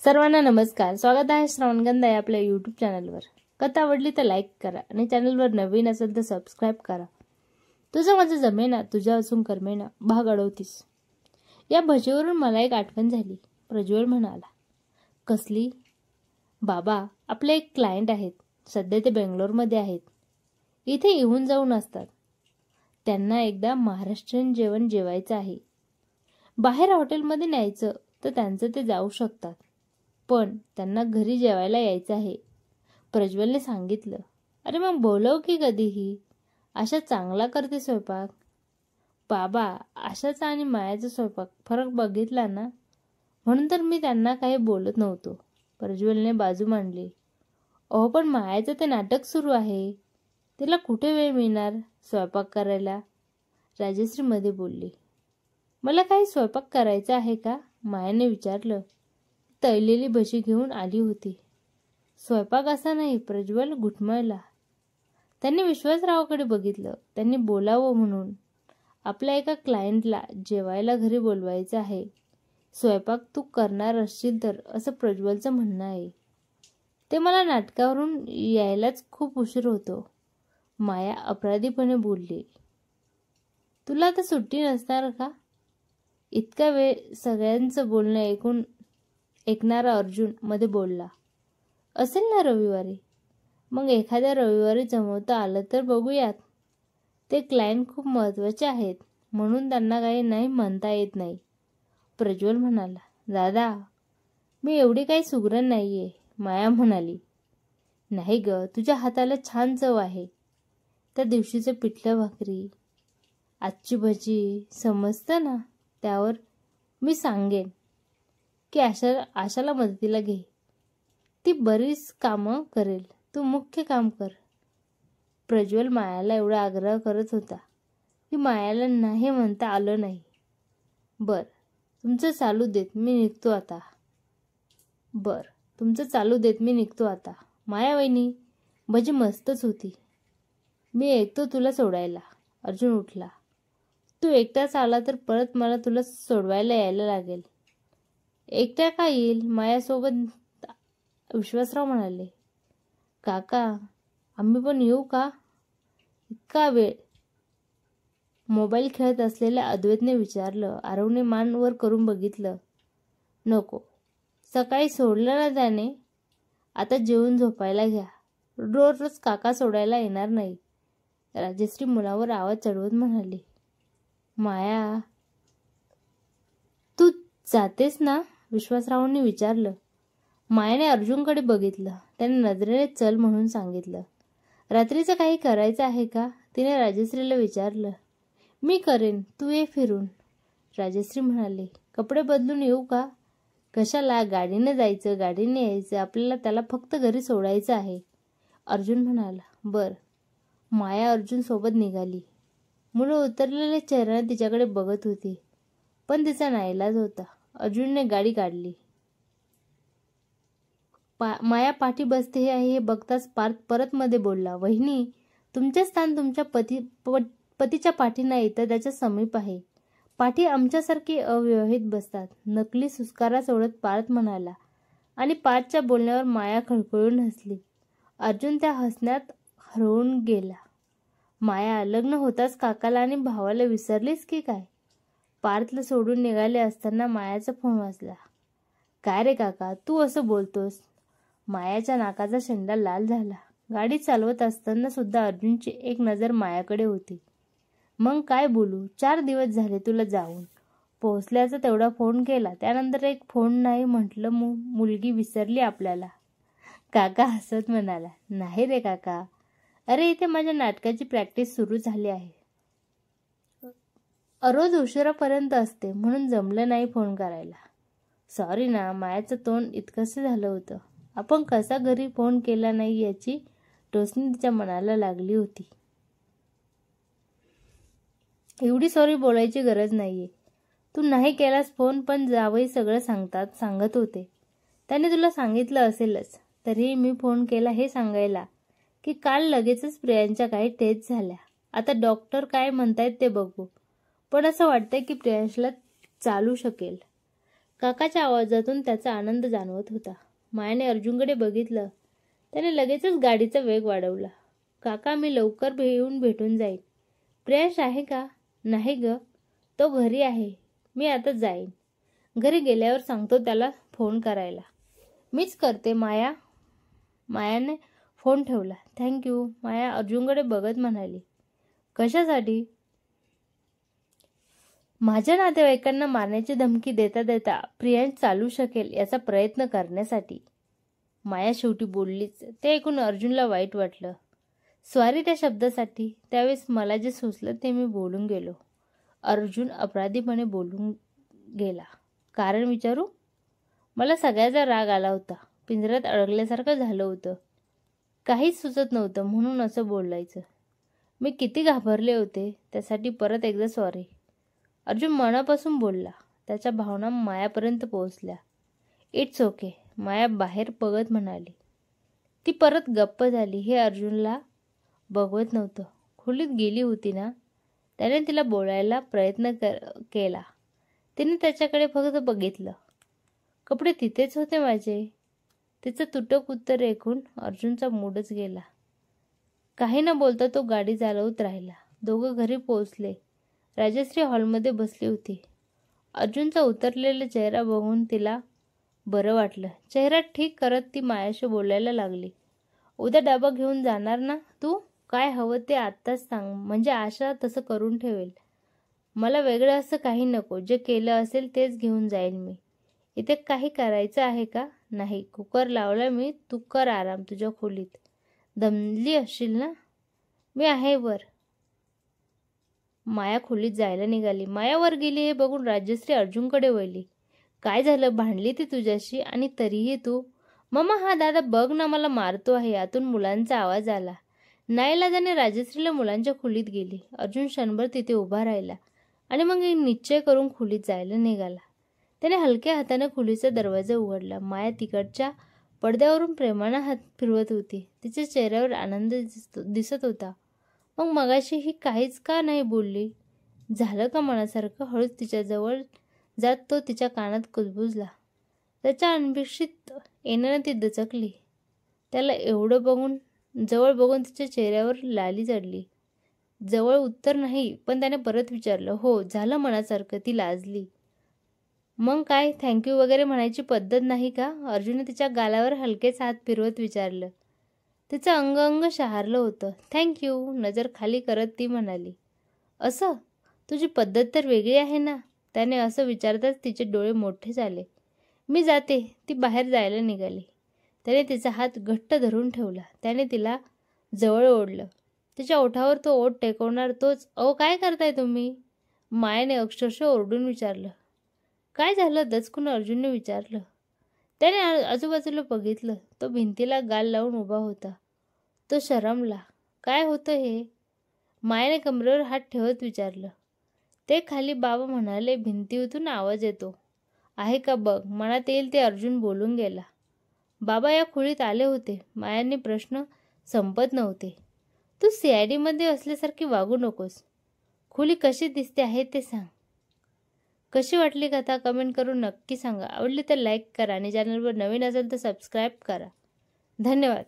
सर्वांना नमस्कार. स्वागत आहे श्रवणगंधा या आपल्या यूट्यूब चॅनलवर. कथा आवडली तर लाईक करा आणि चॅनलवर नवीन असेल तर सबस्क्राईब करा. तुझं माझं जमेना, तुझ्या असून करमेना, भाग 38. या भजीवरून मला एक आठवण झाली. प्रज्वल म्हणाला. कसली? बाबा, आपले एक क्लायंट आहेत. सध्या ते बेंगलोरमध्ये आहेत. इथे येऊन जाऊन असतात. त्यांना एकदा महाराष्ट्रीयन जेवण जेवायचं आहे. बाहेर हॉटेलमध्ये न्यायचं तर त्यांचं ते जाऊ शकतात, पण त्यांना घरी जेवायला यायचं आहे. प्रज्वलने सांगितलं. अरे मग बोलव की कधीही. आशा चांगला करते स्वयंपाक. बाबा, आशाचा आणि मायाचा स्वयंपाक फरक बघितला ना, म्हणून तर मी त्यांना काही बोलत नव्हतो. प्रज्वलने बाजू मांडली. अहो, पण मायाचं ते नाटक सुरू आहे. तिला कुठे वेळ मिळणार स्वयंपाक करायला? राजश्री मध्ये बोलली. मला काही स्वयंपाक करायचा आहे का? मायाने विचारलं. तळलेली भजी घेऊन आली होती. स्वयंपाक असा नाही. प्रज्वल घुटमळला. त्यांनी विश्वासरावाकडे बघितलं. त्यांनी बोलावं म्हणून. आपल्या एका क्लायंटला जेवायला घरी बोलवायचं आहे. स्वयंपाक तू करणार असशील तर, असं प्रज्वलचं म्हणणं आहे. ते मला नाटकावरून यायलाच खूप उशीर होतो. माया अपराधीपणे बोलली. तुला तर सुट्टी नसणार का? इतका वेळ सगळ्यांचं बोलणं ऐकणारा अर्जुन मध्ये बोलला. असेल ना रविवारी. मग एखाद्या रविवारी जमवता आलं तर बघूयात. ते क्लायंट खूप महत्वाचे आहेत, म्हणून त्यांना काही नाही म्हणता येत नाही. प्रज्वल म्हणाला. दादा, मी एवढी काही सुगरण नाहीये. माया म्हणाली. नाही ग, तुझ्या हाताला छान चव आहे. त्या दिवशीचं पिठलं भाकरी, आजची भजी, समजतं ना? त्यावर मी सांगेन की आशाला मदतीला घे. ती बरीच कामं करेल. तू मुख्य काम कर. प्रज्वल मायाला एवढा आग्रह करत होता की मायाला नाही म्हणता आलं नाही. बर, तुमचं चालू देत, मी निघतो आता. माया वहिनी, भजी मस्तच होती. मी येतो तुला सोडायला. अर्जुन उठला. तू एकटाच आला तर परत मला तुला सोडवायला यायला लागेल. एकट्या का येईल? मायासोबत विश्वासराव म्हणाले. काका, आम्ही पण येऊ का? इतका वेळ मोबाईल खेळत असलेल्या अद्वैतने विचारलं. आरवने मान वर करून बघितलं. नको, सकाळी सोडलं ना त्याने. आता जेवून झोपायला घ्या. रोज रोज काका सोडायला येणार नाही. राजश्री मुलावर आवाज चढवत म्हणाली. माया, तू जातेस ना? विश्वासरावांनी विचारलं. मायाने अर्जुनकडे बघितलं. त्याने नजरेने चल म्हणून सांगितलं. रात्रीचं काही करायचं आहे का? तिने राजश्रीला विचारलं. मी करेन, तू ये फिरून. राजश्री म्हणाली. कपडे बदलून येऊ का? कशाला? गाडीने जायचं, गाडीने यायचं. आपल्याला त्याला फक्त घरी सोडायचं आहे. अर्जुन म्हणाला. बर. माया अर्जुन सोबत निघाली. मुलं उतरलेल्या चेहऱ्याने तिच्याकडे बघत होती, पण तिचा नाईलाज होता. अर्जुनने गाडी काढली. माया पाठी बसते आहे हे बघताच पार्थ परत मध्ये बोलला. वहिनी, तुमचे स्थान तुमच्या पतीच्या पाठी नाही तर त्याच्या समीप आहे. पाठी आमच्यासारखी अविवाहित बसतात. नकली सुस्कारा सोडत पार्थ म्हणाला. आणि पार्थच्या बोलण्यावर माया खळखळून हसली. अर्जुन त्या हसण्यात हरवून गेला. माया, लग्न होताच काकाला आणि भावाला विसरलीस की काय? पार्थला सोडून निघाले असताना मायाचा फोन वाजला. काय रे काका, तू असं बोलतोस? मायाच्या नाकाचा शेंडा लाल झाला. गाडी चालवत असताना सुद्धा अर्जुनची एक नजर मायाकडे होती. मग काय बोलू? 4 दिवस झाले तुला जाऊन. पोहोचल्याचा तेवढा फोन केला, त्यानंतर एक फोन नाही म्हटलं. मुलगी विसरली आपल्याला. काका हसत म्हणाला. नाही रे काका, अरे इथे माझ्या नाटकाची प्रॅक्टिस सुरू झाली आहे. रोज उशिरापर्यंत असते, म्हणून जमलं नाही फोन करायला. सॉरी ना. मायाचं तोंड इतकंसं झालं होतं. आपण कसा घरी फोन केला नाही याची टोचणी तिच्या मनाला लागली होती. एवढी सॉरी बोलायची गरज नाहीये. तू नाही केलास फोन, पण जावई सगळं सांगत होते. त्याने तुला सांगितलं असेलच. तरीही मी फोन केला हे सांगायला की काल लगेचच प्रियांच्या काही टेस्ट झाल्या. आता डॉक्टर काय म्हणतायत ते बघू, पण असं वाटतंय की प्रियांशला चालू शकेल. काकाच्या आवाजातून त्याचा आनंद जाणवत होता. मायाने अर्जुनकडे बघितलं. त्याने लगेचच गाडीचा वेग वाढवला. काका, मी लवकर येऊन भेटून जाईन. प्रियांश आहे का? नाही ग, तो घरी आहे. मी आता जाईन. घरी गेल्यावर सांगतो त्याला फोन करायला. मीच करते माया. मायाने फोन ठेवला. थँक्यू. माया अर्जुनकडे बघत म्हणाली. कशासाठी? माझ्या नातेवाईकांना मारण्याची धमकी देता देता प्रियांश चालू शकेल याचा प्रयत्न करण्यासाठी. माया शेवटी बोललीच. ते ऐकून अर्जुनला वाईट वाटलं. सॉरी त्या शब्दासाठी. त्यावेळेस मला जे सुचलं ते मी बोलून गेलो. अर्जुन अपराधीपणे बोलून गेला. कारण विचारू? मला सगळ्याचा राग आला होता. पिंजऱ्यात अडकल्यासारखं झालं होतं. काहीच सुचत नव्हतं म्हणून असं बोलायचं. मी किती घाबरले होते. त्यासाठी परत एकदा सॉरी. अर्जुन मनापासून बोलला. त्याच्या भावना मायापर्यंत पोहोचल्या. It's okay. माया बाहेर बघत म्हणाली. ती परत गप्प झाली. हे अर्जुनला बघवत नव्हतं. खोलीत गेली होती ना. त्याने तिला बोलायला प्रयत्न केला. तिने त्याच्याकडे फक्त बघितलं. कपडे तिथेच होते माझे. तिचं तुटक उत्तर ऐकून अर्जुनचा मूडच गेला. काही न बोलता तो गाडी चालवत राहिला. दोघं घरी पोहोचले. राजश्री हॉलमध्ये बसली होती. अर्जुनचा उतरलेला चेहरा बघून तिला बरं वाटलं. चेहरा ठीक करत ती मायाशी बोलायला लागली. उद्या डबा घेऊन जाणार ना तू? काय हवं ते आत्ताच सांग, म्हणजे आशा तसं करून ठेवेल. मला वेगळं असं काही नको. जे केलं असेल तेच घेऊन जाईन मी. इथे काही करायचं आहे का? नाही. कुकर लावला मी. तू कर आराम तुझ्या खोलीत. दमली असशील ना. मी आहे वर. माया खोलीत जायला निघाली. माया वर गेली हे बघून राजश्री अर्जुनकडे वळली. काय झालं? भांडली ती तुझ्याशी? आणि तरीही तू? मम्मा, हा दादा बघ ना, मला मारतो आहे. आतून मुलांचा आवाज आला. नाईलाजाने राजश्रीला मुलांच्या खोलीत गेली. अर्जुन क्षणभर तिथे उभा राहिला आणि मग निश्चय करून खोलीत जायला निघाला. त्याने हलक्या हाताने खोलीचा दरवाजा उघडला. माया तिकडच्या पडद्यावरून प्रेमाने हात फिरवत होती. तिच्या चेहऱ्यावर आनंद दिसत होता. मग मगाशी ही काहीच का नाही बोलली? झालं का मनासारखं? हळूच तिच्याजवळ जात तो तिच्या कानात कुजबुजला. त्याच्या अनपेक्षित येण्याने ती दचकली. त्याला जवळ बघून तिच्या चेहऱ्यावर लाली चढली. जवळ उत्तर नाही, पण त्याने परत विचारलं. हो, झालं मनासारखं. ती लाजली. मग काय, थँक्यू वगैरे म्हणायची पद्धत नाही का? अर्जुनने तिच्या गालावर हलकेच हात फिरवत विचारलं. तिचं अंग शहारलं होतं. थँक्यू. नजर खाली करत ती म्हणाली. असं? तुझी पद्धत तर वेगळी आहे ना. त्याने असं विचारताच तिचे डोळे मोठे झाले. मी जाते. ती बाहेर जायला निघाली. त्याने तिचा हात घट्ट धरून ठेवला. त्याने तिला जवळ ओढलं. तिच्या ओठावर तो ओठ टेकवणार तोच. अहो, काय करताय तुम्ही? मायाने अक्षरशः ओरडून विचारलं. काय झालं? दचकून अर्जुनने विचारलं. त्याने आजूबाजूला बघितलं. तो भिंतीला गाल लावून उभा होता. तो शरमला. काय होतं हे? मायाने कमरेवर हात ठेवत विचारलं. ते खाली. बाबा म्हणाले भिंतीतून आवाज येतो आहे का बघ. मनात येईल ते अर्जुन बोलून गेला. बाबा या खोलीत आले होते. मायाने प्रश्न संपत नव्हते. तू CID मध्ये असल्यासारखी वागू नकोस. खोली कशी दिसते आहे ते सांग. कशी वाटली कथा कमेंट करून नक्की सांगा. आवडली तर लाईक करा आणि चॅनलवर नवीन असेल तर सबस्क्राईब करा. धन्यवाद.